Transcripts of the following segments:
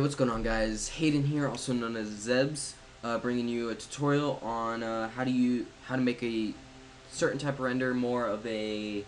What's going on, guys? Hayden here, also known as Zebs, bringing you a tutorial on how to make a certain type of render, more of a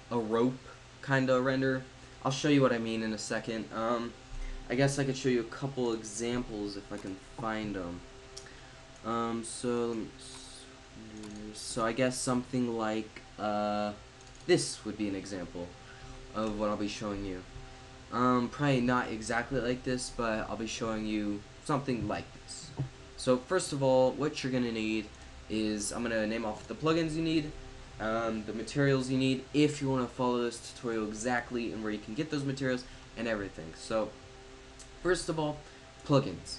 rope kind of render. I'll show you what I mean in a second. I guess I could show you a couple examples if I can find them. So I guess something like this would be an example of what I'll be showing you. Probably not exactly like this, but I'll be showing you something like this. So first of all, what you're gonna need is, I'm gonna name off the plugins you need, the materials you need, if you want to follow this tutorial exactly, and where you can get those materials and everything. So first of all, plugins.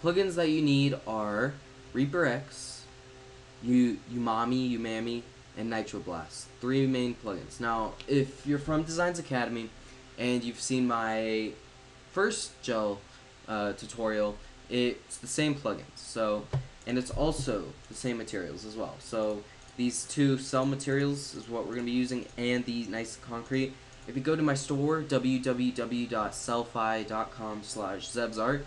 Plugins that you need are Reeperx, Umami, and Nitroblast. Three main plugins. Now, if you're from DesignsAcademy and you've seen my first gel tutorial, it's the same plugins. So, and it's also the same materials as well. So these two cell materials is what we're going to be using, and the nice concrete. If you go to my store, www.sellfi.com/zebsart,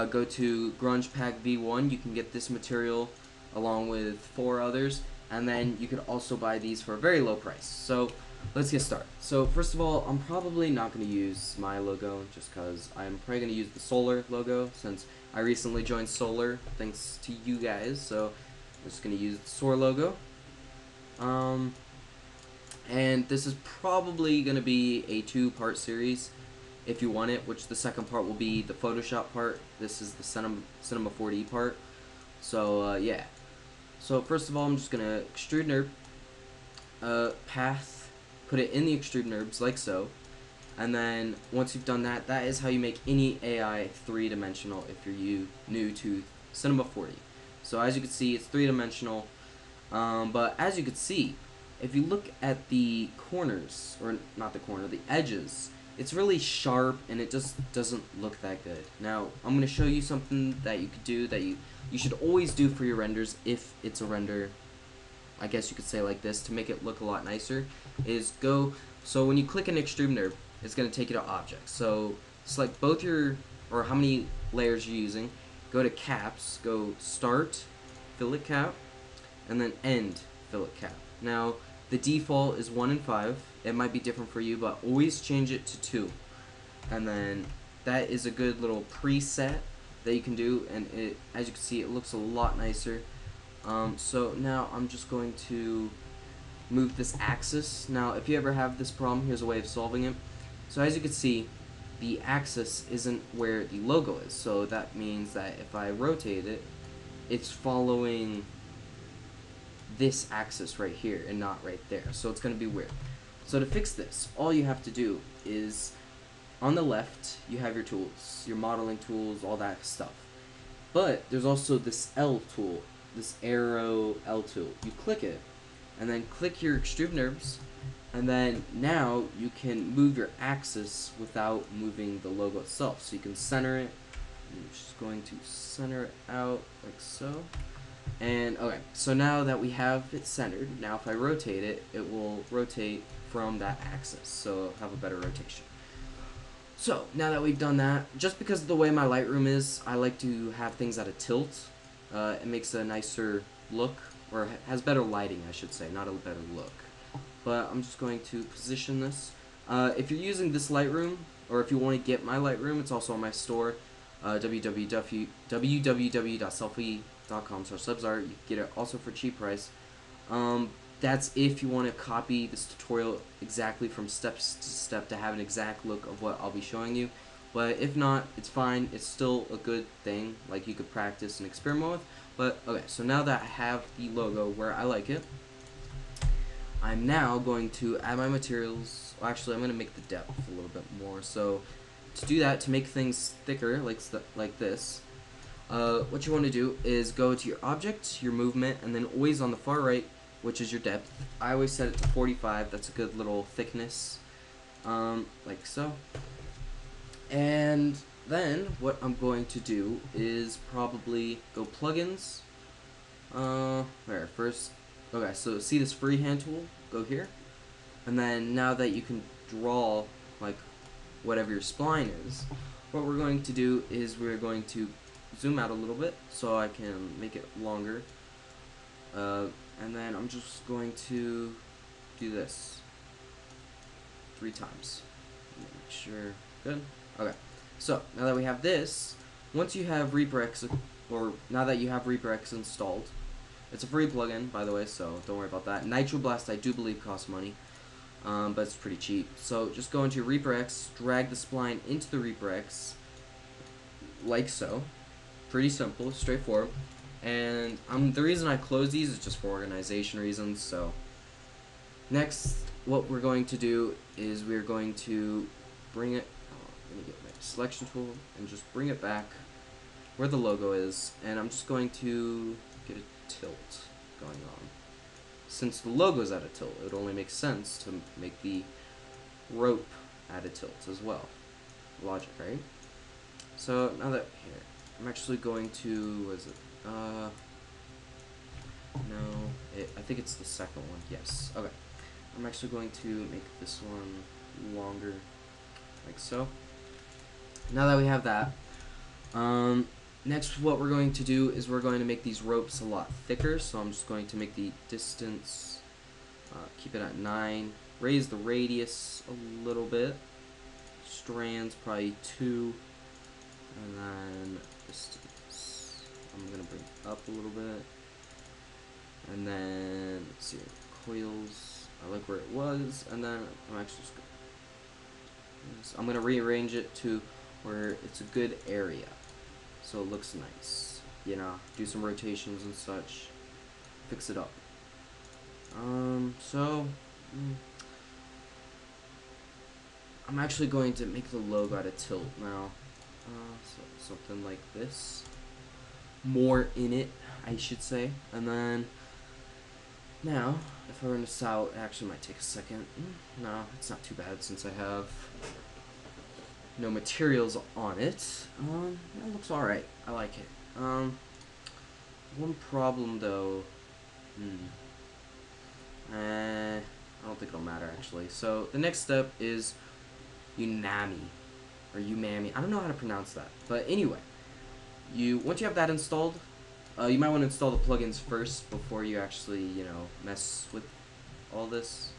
go to Grunge Pack V1, you can get this material along with 4 others, and then you can also buy these for a very low price. So let's get started. So first of all, I'm probably not going to use my logo, just because I'm probably going to use the Solar logo, since I recently joined Solar thanks to you guys. So I'm just going to use the Solar logo. And this is probably going to be a 2-part series if you want it, which the second part will be the Photoshop part. This is the Cinema 4D part. So yeah. So first of all, I'm just going to extrude NURB, path, put it in the extrude NURBs like so, and then once you've done that, that is how you make any AI 3-dimensional if you're new to Cinema 4D. So as you can see, it's 3-dimensional, but as you can see, if you look at the corners, or not the corner, the edges, it's really sharp and it just doesn't look that good. Now, I'm going to show you something that you could do that you should always do for your renders if it's a render, I guess you could say like this, to make it look a lot nicer, is so when you click an extrude NURB, it's going to take you to objects. So select both or how many layers you're using, go to caps, go start, fillet cap, and then end fillet cap. Now, the default is 1 and 5. It might be different for you, but always change it to 2. And then that is a good little preset that you can do, and as you can see, it looks a lot nicer. So now I'm just going to move this axis. Now, if you ever have this problem, here's a way of solving it. So as you can see, the axis isn't where the logo is. So that means that if I rotate it, it's following this axis right here and not right there. So it's going to be weird. So to fix this, all you have to do is, on the left, you have your tools, your modeling tools, all that stuff. But there's also this L tool, this arrow L tool. You click it, and then click your extrude NURBs, and then now you can move your axis without moving the logo itself. So you can center it. I'm just going to center it out like so. And okay, so now that we have it centered, now if I rotate it, it will rotate from that axis, so it'll have a better rotation. So now that we've done that, just because of the way my Lightroom is, I like to have things at a tilt. It makes a nicer look, or has better lighting, I should say, not a better look. But I'm just going to position this. If you're using this Lightroom, or if you want to get my Lightroom, it's also on my store, www.selfie.com/zebsart. You can get it also for cheap price. That's if you want to copy this tutorial exactly from step to step to have an exact look of what I'll be showing you. But if not, it's fine. It's still a good thing, like you could practice and experiment with. But okay, so now that I have the logo where I like it, I'm now going to add my materials. Well, actually, I'm going to make the depth a little bit more. So to do that, to make things thicker, like this, what you want to do is go to your object, your movement, and then always on the far right, which is your depth. I always set it to 45. That's a good little thickness, like so. And then what I'm going to do is probably go plugins. First? Okay, so see this freehand tool? Go here. And then now that you can draw like whatever your spline is, what we're going to do is we're going to zoom out a little bit so I can make it longer. And then I'm just going to do this 3 times. Make sure, good. Okay, so now that we have this, once you have Reeperx, or now that you have Reeperx installed, it's a free plugin, by the way, so don't worry about that. Nitroblast, I do believe, costs money, but it's pretty cheap. So just go into Reeperx, drag the spline into the Reeperx, like so. Pretty simple, straightforward. And the reason I close these is just for organization reasons. So next, what we're going to do is we're going to bring it. Let me get my selection tool and just bring it back where the logo is. And I'm just going to get a tilt going on. Since the logo's at a tilt, it only makes sense to make the rope at a tilt as well. Logic, right? So now that here, I'm actually going to, what is it? No, I think it's the second one. Yes. Okay. I'm actually going to make this one longer, like so. Now that we have that, next what we're going to do is we're going to make these ropes a lot thicker. So I'm just going to make the distance, keep it at 9, raise the radius a little bit, strands probably 2, and then distance I'm going to bring it up a little bit, and then let's see, coils, I like where it was, and then I'm actually just I'm going to rearrange it to where it's a good area so it looks nice, you know, do some rotations and such, fix it up. So I'm actually going to make the logo at a tilt now, so something like this, more in it, I should say. And then now if I run this out, it actually might take a second. No, it's not too bad since I have no materials on it. It looks alright, I like it. One problem though, I don't think it'll matter actually. So the next step is Umami, or Umami, I don't know how to pronounce that, but anyway, once you have that installed, you might want to install the plugins first before you actually, you know, mess with all this,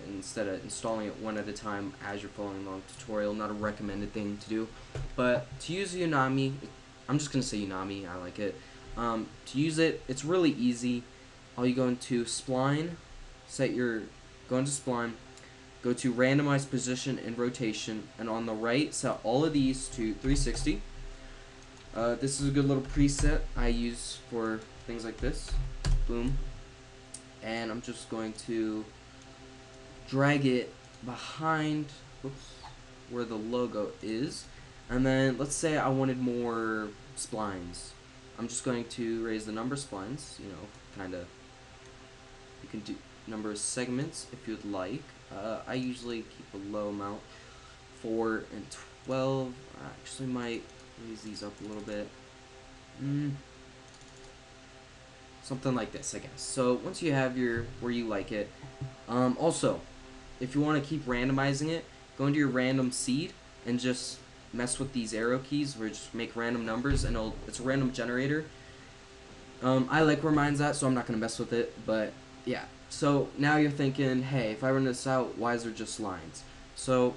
instead of installing it one at a time as you're following along the tutorial. Not a recommended thing to do, but to use Umami, I'm just gonna say Umami, I like it. To use it, it's really easy. All you go into spline, go into spline, go to randomize position and rotation, and on the right set all of these to 360. This is a good little preset I use for things like this. Boom. And I'm just going to drag it behind where the logo is. And then let's say I wanted more splines. I'm just going to raise the number of splines, you know, kind of. You can do number of segments if you'd like. I usually keep a low amount, 4 and 12. I actually might raise these up a little bit. Something like this, I guess. So once you have your where you like it, also, if you want to keep randomizing it, go into your random seed and just mess with these arrow keys, where just make random numbers, and it's a random generator. I like where mine's at, so I'm not gonna mess with it. But yeah. So now you're thinking, hey, if I run this out, why is there just lines? So,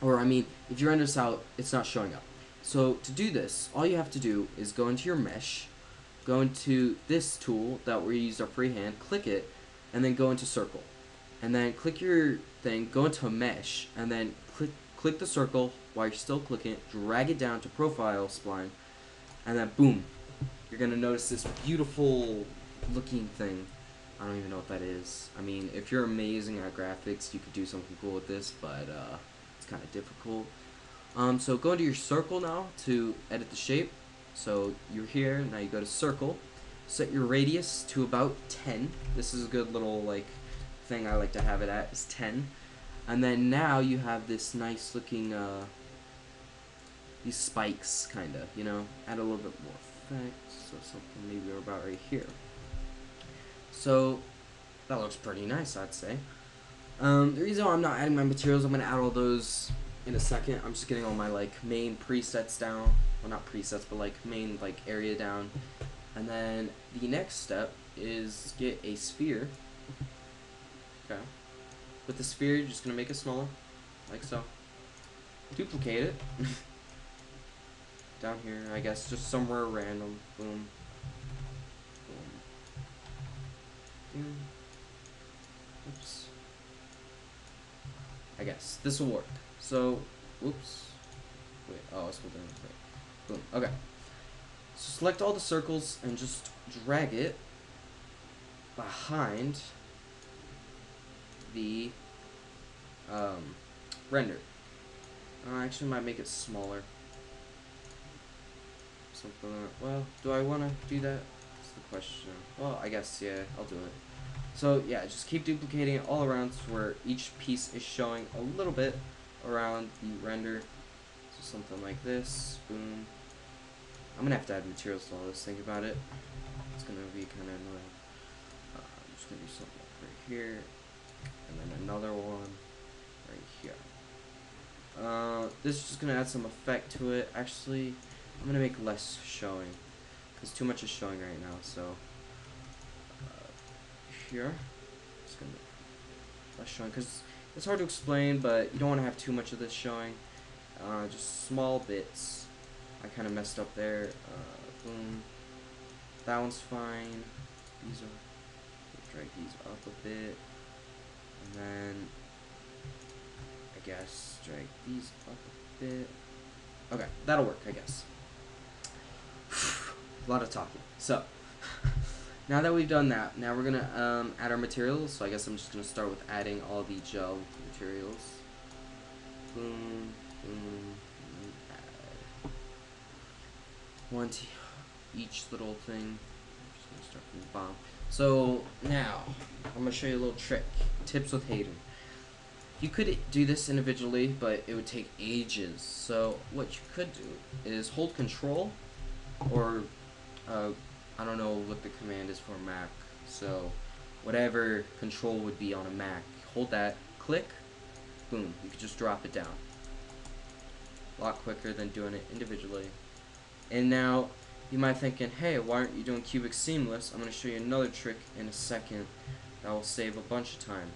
or I mean, if you run this out, it's not showing up. So to do this, all you have to do is go into your mesh, go into this tool that we used our freehand, click it, and then go into circle. And then click your thing, go into mesh, and then click the circle while you're still clicking it, drag it down to profile spline, and then boom, you're gonna notice this beautiful looking thing. I don't even know what that is. I mean, if you're amazing at graphics, you could do something cool with this, but it's kind of difficult. So go into your circle now to edit the shape. So you're here, now you go to circle, set your radius to about 10. This is a good little like thing I like to have it at, is 10. And then now you have this nice looking these spikes, kinda, you know, add a little bit more effect, so something maybe about right here. So that looks pretty nice, I'd say. The reason why I'm not adding my materials, I'm gonna add all those in a second. I'm just getting all my like main presets down. Well, not presets, but like main like area down. And then the next step is get a sphere. Okay. With the sphere, you're just gonna make it smaller, like so. Duplicate it. Down here, I guess, just somewhere random. Boom. Boom. Oops. I guess this will work. So, whoops. Wait, oh, I was holding it. Boom. Okay. So select all the circles and just drag it behind the render. I actually might make it smaller. Something like, well, do I want to do that? That's the question. Well, I guess, yeah, I'll do it. So, yeah, just keep duplicating it all around to where each piece is showing a little bit around the render. So something like this. Boom. I'm going to have to add materials to all this. Think about it. It's going to be kind of annoying. I'm just going to do something right here. And then another one right here. This is just going to add some effect to it. Actually, I'm going to make less showing, because too much is showing right now. So here, just going to less showing, because it's hard to explain, but you don't want to have too much of this showing. Just small bits. I kind of messed up there. Boom. That one's fine. These are, drag these up a bit, and then I guess drag these up a bit. Okay, that'll work, I guess. A lot of talking. So, now that we've done that, now we're gonna add our materials. So I guess I'm just gonna start with adding all the gel materials. Boom, boom, add one to each little thing. I'm just gonna start from the bottom. So now I'm gonna show you a little trick. Tips with Hayden. You could do this individually, but it would take ages. So what you could do is hold Control, or I don't know what the command is for Mac. So whatever Control would be on a Mac, hold that, click, boom. You could just drop it down. A lot quicker than doing it individually. And now you might be thinking, hey, why aren't you doing cubic seamless? I'm going to show you another trick in a second that will save a bunch of time.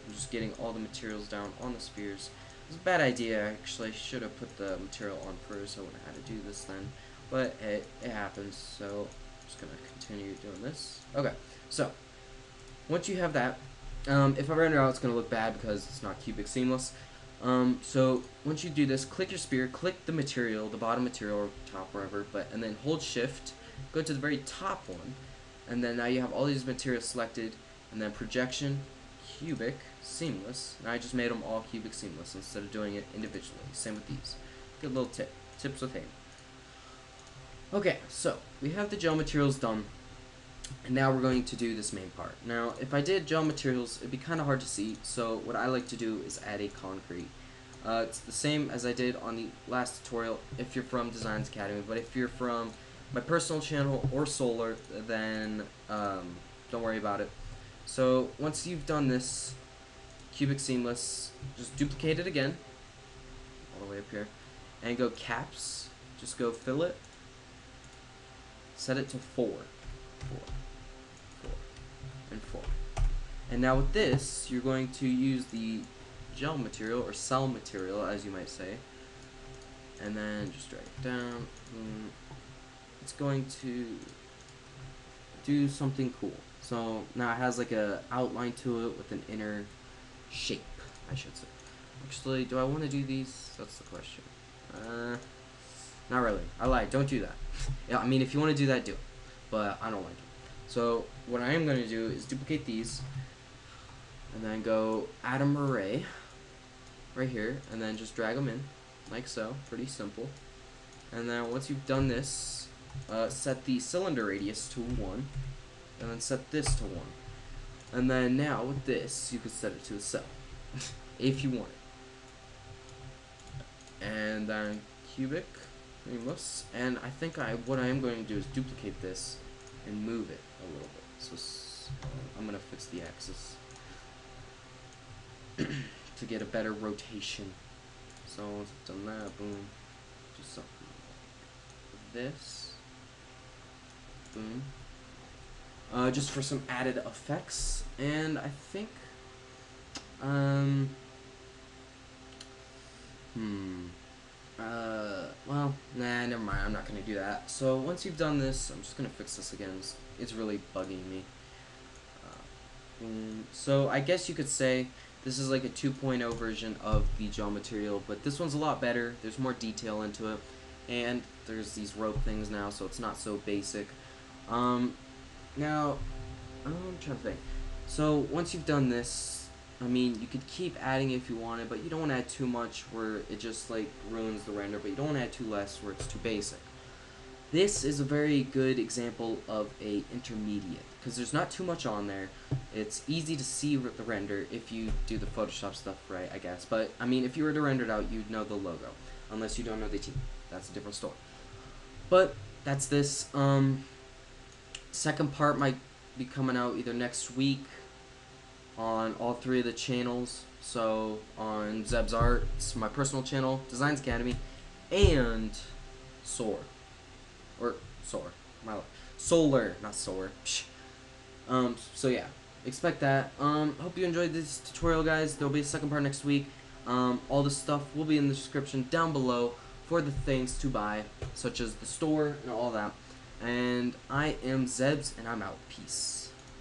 I'm just getting all the materials down on the spheres. It's a bad idea, actually. I should have put the material on first. I wouldn't have had to do this then. But it happens, so I'm just going to continue doing this. Okay, so once you have that, if I render out, it's going to look bad because it's not cubic seamless. So once you do this, click your sphere, click the material, the bottom material or top, wherever, and then hold Shift, go to the very top one, and then now you have all these materials selected, and then projection, cubic, seamless. Now I just made them all cubic seamless instead of doing it individually. Same with these. Good little tip. Tips with Hayen. Okay, so we have the gel materials done, and now we're going to do this main part. Now, if I did gel materials, it'd be kind of hard to see, so what I like to do is add a concrete. It's the same as I did on the last tutorial if you're from DesignsAcademy, but if you're from my personal channel or Solar, then don't worry about it. So once you've done this cubic seamless, just duplicate it again, all the way up here, and go caps, just go fillet, set it to 4, 4, 4, and 4. And now with this, you're going to use the gel material, or cell material, as you might say, and then just drag it down. It's going to do something cool. So now it has like a outline to it with an inner shape, I should say. Actually, do I want to do these? That's the question. Not really. I lied. Don't do that. Yeah, I mean, if you want to do that, do it. But I don't like it. So what I am going to do is duplicate these, and then go add an array right here, and then just drag them in, like so. Pretty simple. And then once you've done this, set the cylinder radius to 1, and then set this to 1. And then now with this, you could set it to a cell, if you want it. And then cubic, seamless. And I think what I am going to do is duplicate this and move it a little bit. So I'm going to fix the axis to get a better rotation. So once I've done that, boom, just something like this, boom. Just for some added effects, and I think, well, nah, never mind, I'm not gonna do that. So once you've done this, I'm just gonna fix this again. It's really bugging me. So I guess you could say this is like a 2.0 version of the gel material, but this one's a lot better. There's more detail into it, and there's these rope things now, so it's not so basic. Now, I'm trying to think. So once you've done this, I mean, you could keep adding if you wanted, but you don't want to add too much where it just like ruins the render, but you don't want to add too less where it's too basic. This is a very good example of a intermediate, because there's not too much on there. It's easy to see the render if you do the Photoshop stuff right, I guess. But, I mean, if you were to render it out, you'd know the logo. Unless you don't know the team. That's a different story. But, that's this. Second part might be coming out either next week on all three of the channels. So, on Zeb's Art, it's my personal channel, DesignsAcademy, and Soar. Or Solar, not Solar. So yeah, expect that. Hope you enjoyed this tutorial, guys. There'll be a second part next week. All the stuff will be in the description down below for the things to buy, such as the store and all that. And I am Zebs, and I'm out. Peace.